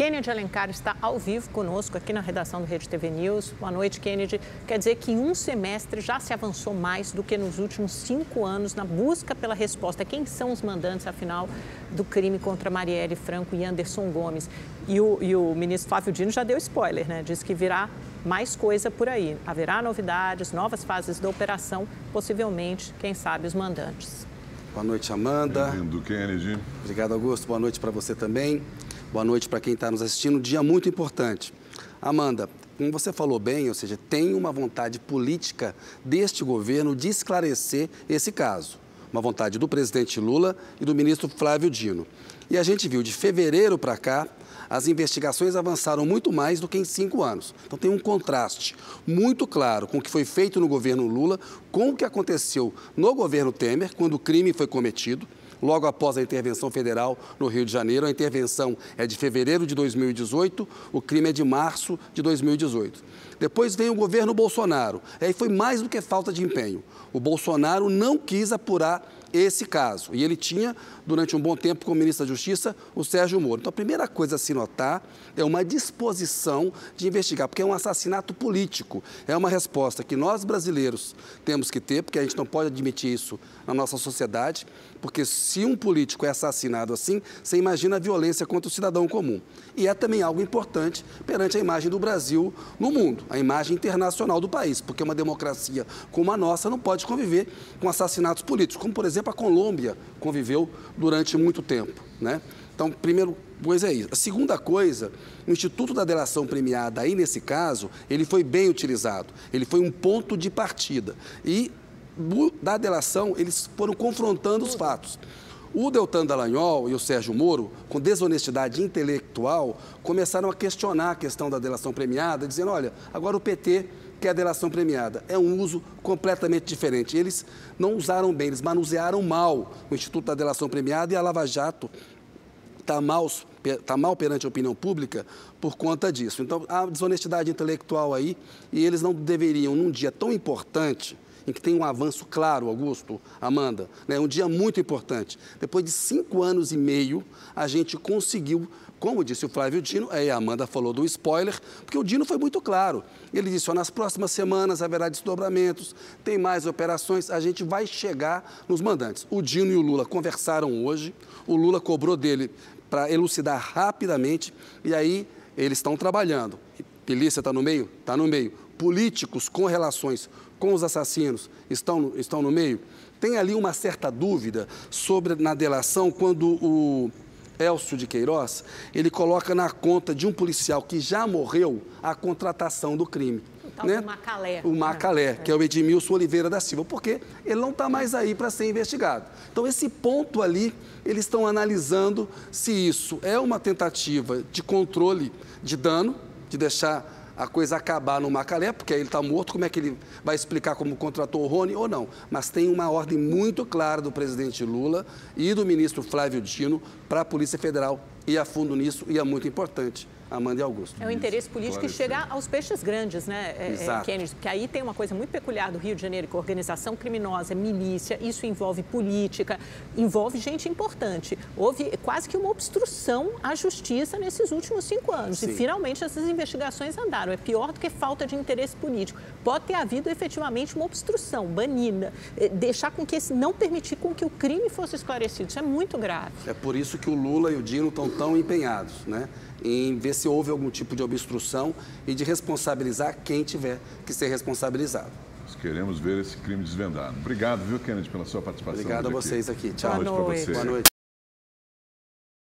Kennedy Alencar está ao vivo conosco aqui na redação do Rede TV News. Boa noite, Kennedy. Quer dizer que em um semestre já se avançou mais do que nos últimos 5 anos na busca pela resposta. Quem são os mandantes, afinal, do crime contra Marielle Franco e Anderson Gomes? E o ministro Flávio Dino já deu spoiler, né? Diz que virá mais coisa por aí. Haverá novidades, novas fases da operação, possivelmente, quem sabe, os mandantes. Boa noite, Amanda. Bem-vindo, Kennedy. Obrigado, Augusto. Boa noite para você também. Boa noite para quem está nos assistindo. Um dia muito importante. Amanda, como você falou bem, ou seja, tem uma vontade política deste governo de esclarecer esse caso. Uma vontade do presidente Lula e do ministro Flávio Dino. E a gente viu de fevereiro para cá, as investigações avançaram muito mais do que em 5 anos. Então tem um contraste muito claro com o que foi feito no governo Lula, com o que aconteceu no governo Temer, quando o crime foi cometido, logo após a intervenção federal no Rio de Janeiro. A intervenção é de fevereiro de 2018, o crime é de março de 2018. Depois veio o governo Bolsonaro, e aí foi mais do que falta de empenho. O Bolsonaro não quis apurar esse caso, e ele tinha, durante um bom tempo, como ministro da Justiça, o Sérgio Moro. Então, a primeira coisa a se notar é uma disposição de investigar, porque é um assassinato político. É uma resposta que nós, brasileiros, temos que ter, porque a gente não pode admitir isso na nossa sociedade, porque se um político é assassinado assim, você imagina a violência contra o cidadão comum. E é também algo importante perante a imagem do Brasil no mundo, a imagem internacional do país, porque uma democracia como a nossa não pode conviver com assassinatos políticos, como, por exemplo, a Colômbia conviveu durante muito tempo, né? Então, primeira coisa é isso. A segunda coisa, o Instituto da Delação Premiada, aí nesse caso, ele foi bem utilizado, ele foi um ponto de partida. E da delação, eles foram confrontando os fatos. O Deltan Dallagnol e o Sérgio Moro, com desonestidade intelectual, começaram a questionar a questão da delação premiada, dizendo, olha, agora o PT quer a delação premiada. É um uso completamente diferente. Eles não usaram bem, eles manusearam mal o Instituto da Delação Premiada, e a Lava Jato está mal perante a opinião pública por conta disso. Então, há desonestidade intelectual aí, e eles não deveriam, num dia tão importante, em que tem um avanço claro, Augusto, Amanda, né? Um dia muito importante. Depois de 5 anos e meio, a gente conseguiu, como disse o Flávio Dino, aí a Amanda falou do spoiler, porque o Dino foi muito claro. Ele disse, ó, nas próximas semanas haverá desdobramentos, tem mais operações, a gente vai chegar nos mandantes. O Dino e o Lula conversaram hoje, o Lula cobrou dele para elucidar rapidamente, e aí eles estão trabalhando. Polícia está no meio? Está no meio. Políticos com relações com os assassinos estão no meio? Tem ali uma certa dúvida sobre, na delação, quando o Elcio de Queiroz, ele coloca na conta de um policial que já morreu a contratação do crime. O tal né? do Macalé. O Macalé, que é o Edmilson Oliveira da Silva, porque ele não está mais aí para ser investigado. Então, esse ponto ali, eles estão analisando se isso é uma tentativa de controle de dano, de deixar a coisa acabar no Macalé, porque aí ele está morto, como é que ele vai explicar como contratou o Rony ou não? Mas tem uma ordem muito clara do presidente Lula e do ministro Flávio Dino para a Polícia Federal ir a fundo nisso, e é muito importante, Amanda e Augusto. É o interesse político que chega aos peixes grandes, né, Kennedy? Porque aí tem uma coisa muito peculiar do Rio de Janeiro, que organização criminosa, milícia, isso envolve política, envolve gente importante. Houve quase que uma obstrução à justiça nesses últimos 5 anos. Sim. E finalmente essas investigações andaram. É pior do que falta de interesse político. Pode ter havido efetivamente uma obstrução, banida, deixar com que não permitir com que o crime fosse esclarecido. Isso é muito grave. É por isso que o Lula e o Dino estão tão empenhados, né, em ver se houve algum tipo de obstrução e de responsabilizar quem tiver que ser responsabilizado. Nós queremos ver esse crime desvendado. Obrigado, viu, Kennedy, pela sua participação. Obrigado a vocês aqui. Tchau. Boa noite para você. Boa noite.